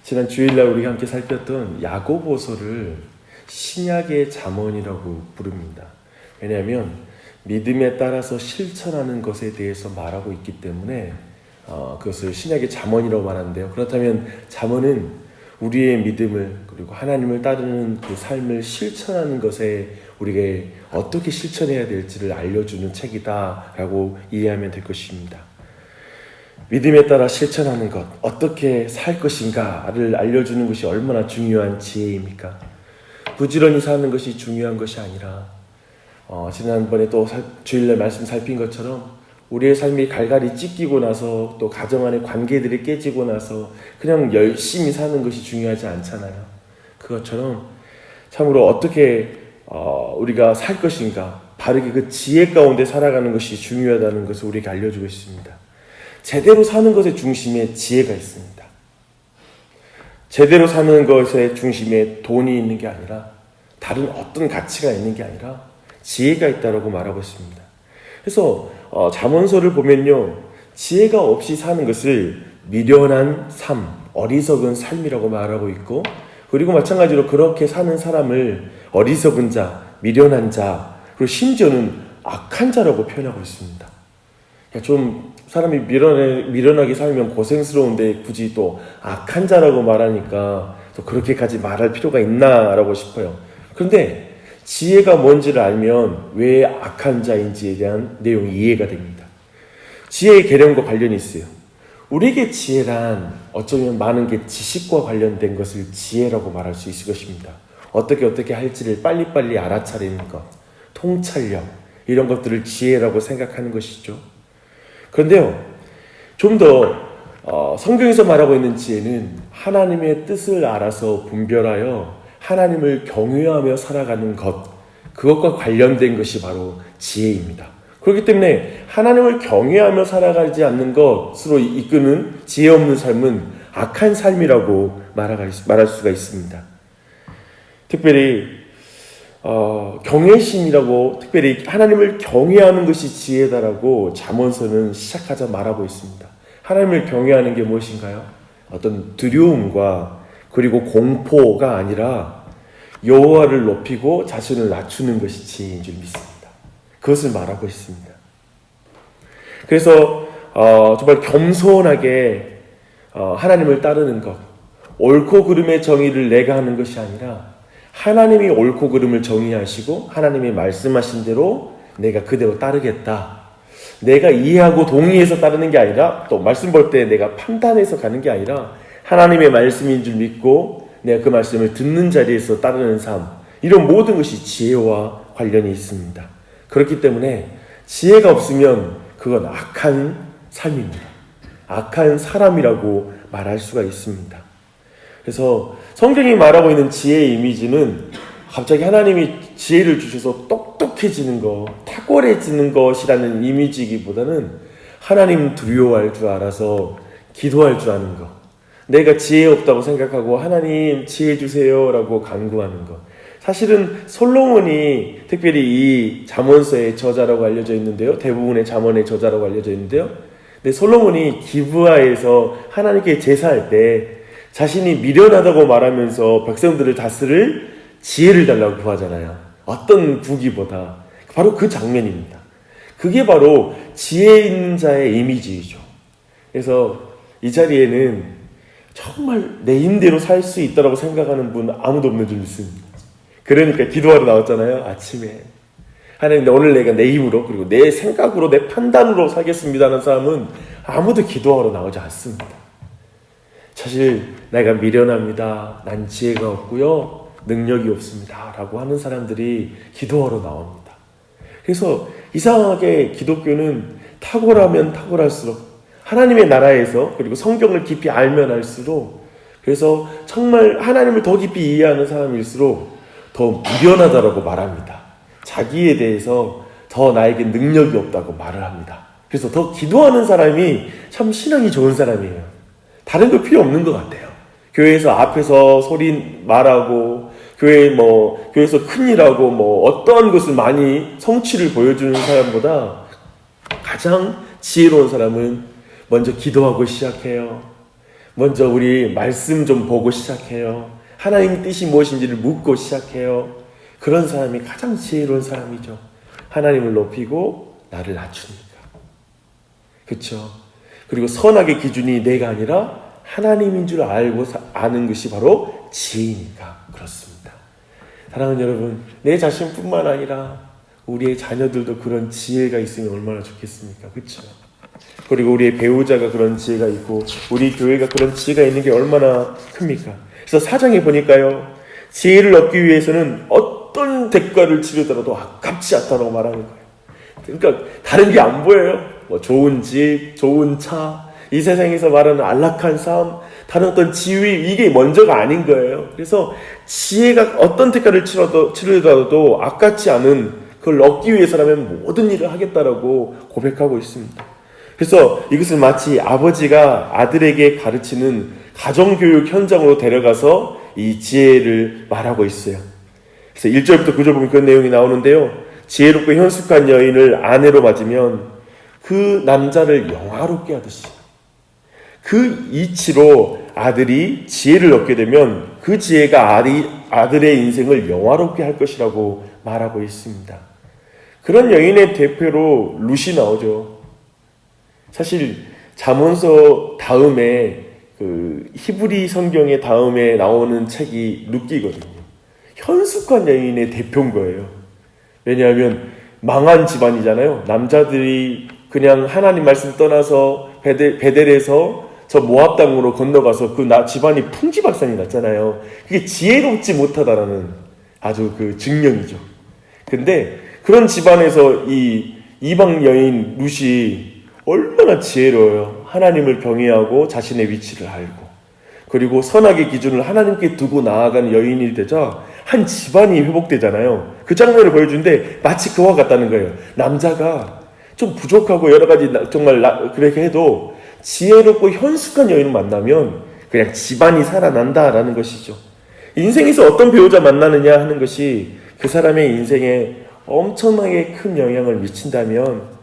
지난 주일날 우리가 함께 살폈던 야고보서를 신약의 잠언이라고 부릅니다. 왜냐하면 믿음에 따라서 실천하는 것에 대해서 말하고 있기 때문에 그것을 신약의 잠언이라고 말하는데요. 그렇다면 잠언은 우리의 믿음을 그리고 하나님을 따르는 그 삶을 실천하는 것에 우리가 어떻게 실천해야 될지를 알려주는 책이다라고 이해하면 될 것입니다. 믿음에 따라 실천하는 것, 어떻게 살 것인가를 알려주는 것이 얼마나 중요한 지혜입니까? 부지런히 사는 것이 중요한 것이 아니라 지난번에 또 주일날 말씀 살핀 것처럼 우리의 삶이 갈갈이 찢기고 나서 또 가정 안의 관계들이 깨지고 나서 그냥 열심히 사는 것이 중요하지 않잖아요. 그것처럼 참으로 어떻게 우리가 살 것인가, 바르게 그 지혜 가운데 살아가는 것이 중요하다는 것을 우리에게 알려주고 있습니다. 제대로 사는 것의 중심에 지혜가 있습니다. 제대로 사는 것의 중심에 돈이 있는 게 아니라 다른 어떤 가치가 있는 게 아니라 지혜가 있다고 말하고 있습니다. 그래서 잠언서를 보면요, 지혜가 없이 사는 것을 미련한 삶, 어리석은 삶이라고 말하고 있고, 그리고 마찬가지로 그렇게 사는 사람을 어리석은 자, 미련한 자, 그리고 심지어는 악한 자라고 표현하고 있습니다. 좀 사람이 미련하게 살면 고생스러운데 굳이 또 악한 자라고 말하니까 또 그렇게까지 말할 필요가 있나라고 싶어요. 그런데 지혜가 뭔지를 알면 왜 악한 자인지에 대한 내용이 이해가 됩니다. 지혜의 계량과 관련이 있어요. 우리에게 지혜란 어쩌면 많은 게 지식과 관련된 것을 지혜라고 말할 수 있을 것입니다. 어떻게 할지를 빨리빨리 알아차리는 것, 통찰력, 이런 것들을 지혜라고 생각하는 것이죠. 그런데요, 좀 더 성경에서 말하고 있는 지혜는 하나님의 뜻을 알아서 분별하여 하나님을 경외하며 살아가는 것, 그것과 관련된 것이 바로 지혜입니다. 그렇기 때문에 하나님을 경외하며 살아가지 않는 것으로 이끄는 지혜 없는 삶은 악한 삶이라고 말할 수가 있습니다. 특별히 경외심이라고, 특별히 하나님을 경외하는 것이 지혜다라고 잠언서는 시작하자 말하고 있습니다. 하나님을 경외하는 게 무엇인가요? 어떤 두려움과 그리고 공포가 아니라 여호와를 높이고 자신을 낮추는 것이 지혜인 줄 믿습니다. 그것을 말하고 있습니다. 그래서 정말 겸손하게 하나님을 따르는 것, 옳고 그름의 정의를 내가 하는 것이 아니라 하나님이 옳고 그름을 정의하시고 하나님이 말씀하신 대로 내가 그대로 따르겠다. 내가 이해하고 동의해서 따르는 게 아니라, 또 말씀 볼 때 내가 판단해서 가는 게 아니라 하나님의 말씀인 줄 믿고 내가 그 말씀을 듣는 자리에서 따르는 삶, 이런 모든 것이 지혜와 관련이 있습니다. 그렇기 때문에 지혜가 없으면 그건 악한 삶입니다. 악한 사람이라고 말할 수가 있습니다. 그래서 성경이 말하고 있는 지혜의 이미지는 갑자기 하나님이 지혜를 주셔서 똑똑해지는 것, 탁월해지는 것이라는 이미지이기보다는 하나님 두려워할 줄 알아서 기도할 줄 아는 것, 내가 지혜 없다고 생각하고 하나님 지혜 주세요 라고 간구하는 것. 사실은 솔로몬이 특별히 이 잠언서의 저자라고 알려져 있는데요, 대부분의 잠언의 저자라고 알려져 있는데요, 근데 솔로몬이 기브아에서 하나님께 제사할 때 자신이 미련하다고 말하면서 백성들을 다스릴 지혜를 달라고 구하잖아요. 어떤 부귀보다. 바로 그 장면입니다. 그게 바로 지혜 있는 자의 이미지이죠. 그래서 이 자리에는 정말 내 힘대로 살 수 있다고 생각하는 분 아무도 없는 줄 믿습니다. 그러니까 기도하러 나왔잖아요, 아침에. 하나님, 오늘 내가 내 힘으로, 그리고 내 생각으로, 내 판단으로 살겠습니다 하는 사람은 아무도 기도하러 나오지 않습니다. 사실 내가 미련합니다, 난 지혜가 없고요, 능력이 없습니다 라고 하는 사람들이 기도하러 나옵니다. 그래서 이상하게 기독교는 탁월하면 탁월할수록, 하나님의 나라에서, 그리고 성경을 깊이 알면 알수록, 그래서 정말 하나님을 더 깊이 이해하는 사람일수록 더 미련하다라고 말합니다. 자기에 대해서 더 나에게 능력이 없다고 말을 합니다. 그래서 더 기도하는 사람이 참 신앙이 좋은 사람이에요. 다른 거 필요 없는 것 같아요. 교회에서 앞에서 소리 말하고, 교회에서 큰일하고, 어떠한 것을 많이 성취를 보여주는 사람보다 가장 지혜로운 사람은 먼저 기도하고 시작해요. 먼저 우리 말씀 좀 보고 시작해요. 하나님 뜻이 무엇인지를 묻고 시작해요. 그런 사람이 가장 지혜로운 사람이죠. 하나님을 높이고 나를 낮추니까. 그렇죠? 그리고 선악의 기준이 내가 아니라 하나님인 줄 알고 아는 것이 바로 지혜니까 그렇습니다. 사랑하는 여러분, 내 자신뿐만 아니라 우리의 자녀들도 그런 지혜가 있으면 얼마나 좋겠습니까? 그렇죠? 그리고 우리의 배우자가 그런 지혜가 있고 우리 교회가 그런 지혜가 있는 게 얼마나 큽니까? 그래서 4장에 보니까요, 지혜를 얻기 위해서는 어떤 대가를 치르더라도 아깝지 않다고 말하는 거예요. 그러니까 다른 게 안 보여요. 뭐 좋은 집, 좋은 차, 이 세상에서 말하는 안락한 삶, 다른 어떤 지위, 이게 먼저가 아닌 거예요. 그래서 지혜가 어떤 대가를 치르더라도 아깝지 않은 그걸 얻기 위해서라면 모든 일을 하겠다라고 고백하고 있습니다. 그래서 이것을 마치 아버지가 아들에게 가르치는 가정교육 현장으로 데려가서 이 지혜를 말하고 있어요. 그래서 1절부터 9절 보면 그런 내용이 나오는데요. 지혜롭고 현숙한 여인을 아내로 맞으면 그 남자를 영화롭게 하듯이, 그 이치로 아들이 지혜를 얻게 되면 그 지혜가 아들의 인생을 영화롭게 할 것이라고 말하고 있습니다. 그런 여인의 대표로 룻이 나오죠. 사실 잠언서 다음에 그 히브리 성경의 다음에 나오는 책이 룻기거든요. 현숙한 여인의 대표인 거예요. 왜냐하면 망한 집안이잖아요. 남자들이 그냥 하나님 말씀 떠나서 베델에서 저 모압 땅으로 건너가서 그 집안이 풍지박산이 났잖아요. 그게 지혜롭지 못하다라는 아주 그 증명이죠. 근데 그런 집안에서 이 이방 여인 룻이 얼마나 지혜로워요. 하나님을 경외하고 자신의 위치를 알고, 그리고 선악의 기준을 하나님께 두고 나아가는 여인이 되자 한 집안이 회복되잖아요. 그 장면을 보여주는데 마치 그와 같다는 거예요. 남자가 좀 부족하고 여러 가지 정말 그렇게 해도 지혜롭고 현숙한 여인을 만나면 그냥 집안이 살아난다라는 것이죠. 인생에서 어떤 배우자 만나느냐 하는 것이 그 사람의 인생에 엄청나게 큰 영향을 미친다면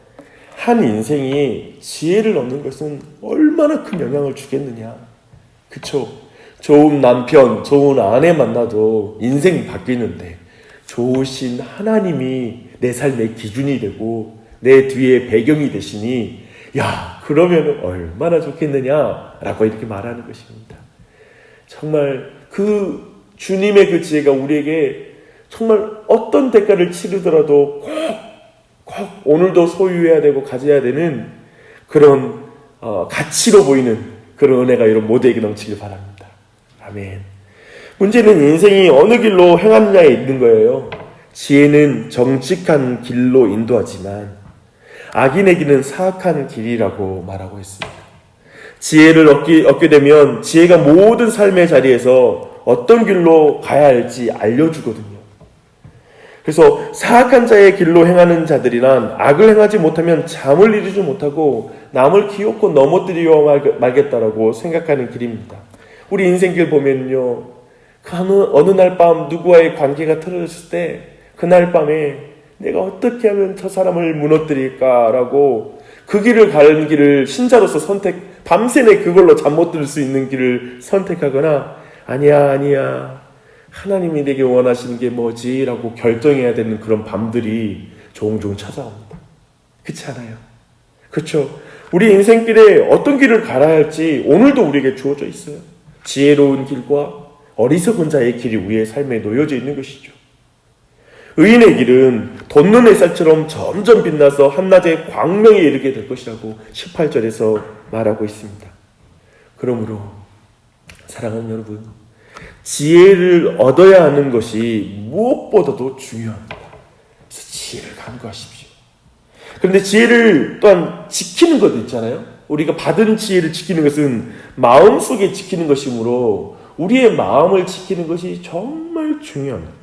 한 인생이 지혜를 얻는 것은 얼마나 큰 영향을 주겠느냐. 그쵸? 좋은 남편, 좋은 아내 만나도 인생이 바뀌는데 좋으신 하나님이 내 삶의 기준이 되고 내 뒤에 배경이 되시니 야, 그러면 얼마나 좋겠느냐라고 이렇게 말하는 것입니다. 정말 그 주님의 그 지혜가 우리에게 정말 어떤 대가를 치르더라도 꼭 오늘도 소유해야 되고 가져야 되는 그런 가치로 보이는 그런 은혜가 이런 모두에게 넘치길 바랍니다. 아멘. 문제는 인생이 어느 길로 행하느냐에 있는 거예요. 지혜는 정직한 길로 인도하지만 악인의 길은 사악한 길이라고 말하고 있습니다. 지혜를 얻게 되면 지혜가 모든 삶의 자리에서 어떤 길로 가야 할지 알려주거든요. 그래서 사악한 자의 길로 행하는 자들이란 악을 행하지 못하면 잠을 이루지 못하고 남을 기어코 넘어뜨리려 말겠다라고 생각하는 길입니다. 우리 인생길 보면요, 어느 날 밤 누구와의 관계가 틀어졌을 때 그날 밤에 내가 어떻게 하면 저 사람을 무너뜨릴까라고 그 길을 가는 길을 신자로서 밤새내 그걸로 잠 못 들 수 있는 길을 선택하거나 아니야 하나님이 내게 원하시는 게 뭐지? 라고 결정해야 되는 그런 밤들이 종종 찾아옵니다. 그렇지 않아요? 그렇죠? 우리 인생길에 어떤 길을 갈아야 할지 오늘도 우리에게 주어져 있어요. 지혜로운 길과 어리석은 자의 길이 우리의 삶에 놓여져 있는 것이죠. 의인의 길은 돋는 햇살처럼 점점 빛나서 한낮에 광명에 이르게 될 것이라고 18절에서 말하고 있습니다. 그러므로 사랑하는 여러분, 지혜를 얻어야 하는 것이 무엇보다도 중요합니다. 그래서 지혜를 간구하십시오. 그런데 지혜를 또한 지키는 것도 있잖아요. 우리가 받은 지혜를 지키는 것은 마음속에 지키는 것이므로 우리의 마음을 지키는 것이 정말 중요합니다.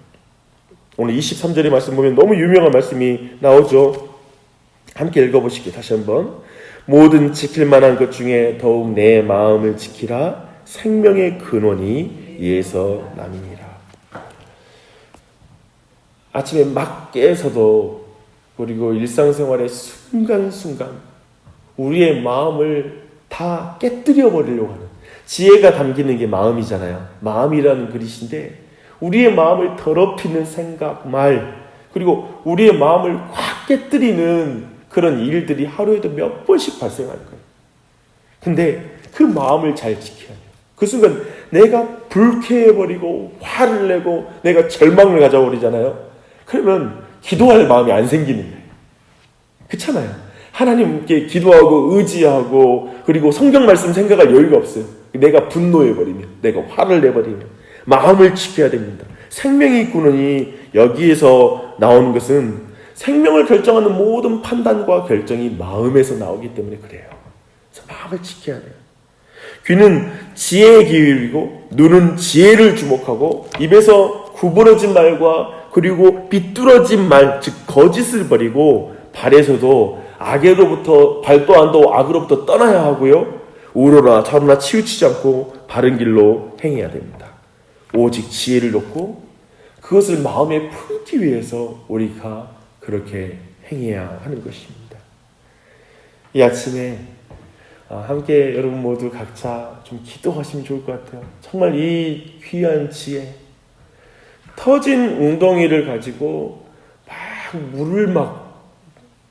오늘 23절의 말씀 보면 너무 유명한 말씀이 나오죠. 함께 읽어보시게 다시 한번. 모든 지킬 만한 것 중에 더욱 내 마음을 지키라. 생명의 근원이 이에서 남이니라. 아침에 막 깨서도 그리고 일상생활의 순간순간 우리의 마음을 다 깨뜨려 버리려고 하는, 지혜가 담기는 게 마음이잖아요. 마음이라는 그릇인데 우리의 마음을 더럽히는 생각, 말, 그리고 우리의 마음을 확 깨뜨리는 그런 일들이 하루에도 몇 번씩 발생할 거예요. 근데 그 마음을 잘 지켜야 돼요. 그 순간 내가 불쾌해버리고 화를 내고 내가 절망을 가져버리잖아요. 그러면 기도할 마음이 안 생기는 거예요. 그렇잖아요. 하나님께 기도하고 의지하고 그리고 성경 말씀 생각할 여유가 없어요. 내가 분노해버리면, 내가 화를 내버리면 마음을 지켜야 됩니다. 생명이 있구니 여기에서 나오는 것은 생명을 결정하는 모든 판단과 결정이 마음에서 나오기 때문에 그래요. 그래서 마음을 지켜야 돼요. 귀는 지혜의 기울이고 눈은 지혜를 주목하고 입에서 구부러진 말과 그리고 비뚤어진 말, 즉 거짓을 버리고 발에서도 악으로부터 발도 안도 악으로부터 떠나야 하고요. 우러나 좌로나 치우치지 않고 바른 길로 행해야 됩니다. 오직 지혜를 놓고 그것을 마음에 품기 위해서 우리가 그렇게 행해야 하는 것입니다. 이 아침에 함께 여러분 모두 각자 좀 기도하시면 좋을 것 같아요. 정말 이 귀한 지혜, 터진 웅덩이를 가지고 막 물을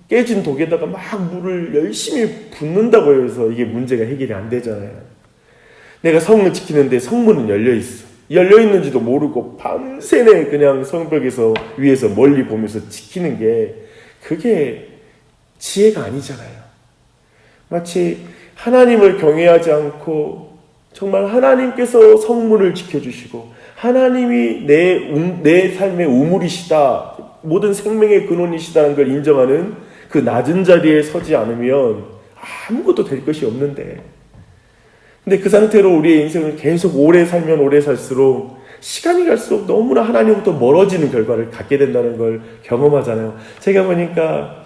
깨진 독에다가 막 물을 열심히 붓는다고 해서 이게 문제가 해결이 안 되잖아요. 내가 성을 지키는데 성문은 열려있어. 열려있는지도 모르고 밤새내 그냥 성벽에서 위에서 멀리 보면서 지키는 게 그게 지혜가 아니잖아요. 마치 하나님을 경외하지 않고 정말 하나님께서 성문을 지켜주시고 하나님이 내 삶의 우물이시다, 모든 생명의 근원이시다는 걸 인정하는 그 낮은 자리에 서지 않으면 아무것도 될 것이 없는데, 근데 그 상태로 우리의 인생을 계속 오래 살면 오래 살수록 시간이 갈수록 너무나 하나님부터 멀어지는 결과를 갖게 된다는 걸 경험하잖아요. 제가 보니까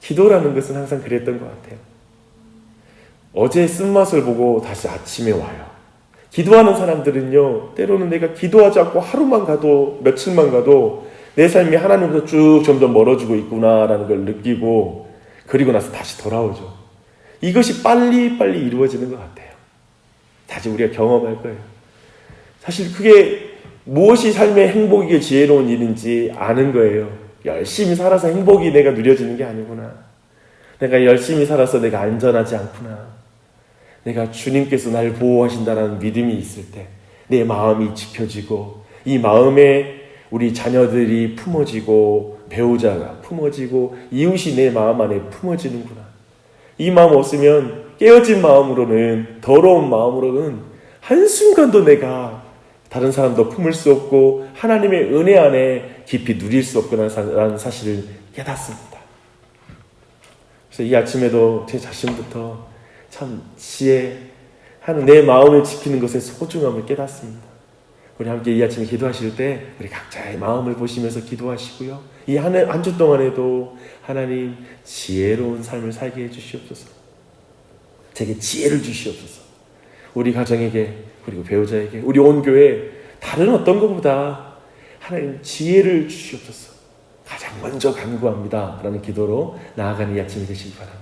기도라는 것은 항상 그랬던 것 같아요. 어제 쓴맛을 보고 다시 아침에 와요. 기도하는 사람들은요, 때로는 내가 기도하지 않고 하루만 가도 며칠만 가도 내 삶이 하나님부터 쭉 점점 멀어지고 있구나라는 걸 느끼고 그리고 나서 다시 돌아오죠. 이것이 빨리빨리 이루어지는 것 같아요. 다시 우리가 경험할 거예요. 사실 그게 무엇이 삶의 행복이게 지혜로운 일인지 아는 거예요. 열심히 살아서 행복이 내가 누려지는 게 아니구나. 내가 열심히 살아서 내가 안전하지 않구나. 내가 주님께서 날 보호하신다는 믿음이 있을 때 내 마음이 지켜지고 이 마음에 우리 자녀들이 품어지고 배우자가 품어지고 이웃이 내 마음 안에 품어지는구나. 이 마음 없으면 깨어진 마음으로는, 더러운 마음으로는 한순간도 내가 다른 사람도 품을 수 없고 하나님의 은혜 안에 깊이 누릴 수 없구나라는 사실을 깨닫습니다. 그래서 이 아침에도 제 자신부터 참 지혜하는 내 마음을 지키는 것의 소중함을 깨닫습니다. 우리 함께 이 아침에 기도하실 때 우리 각자의 마음을 보시면서 기도하시고요. 이 한 주 동안에도 하나님 지혜로운 삶을 살게 해주시옵소서. 제게 지혜를 주시옵소서. 우리 가정에게 그리고 배우자에게 우리 온 교회 다른 어떤 것보다 하나님 지혜를 주시옵소서. 가장 먼저 간구합니다 라는 기도로 나아가는 이 아침이 되시기 바랍니다.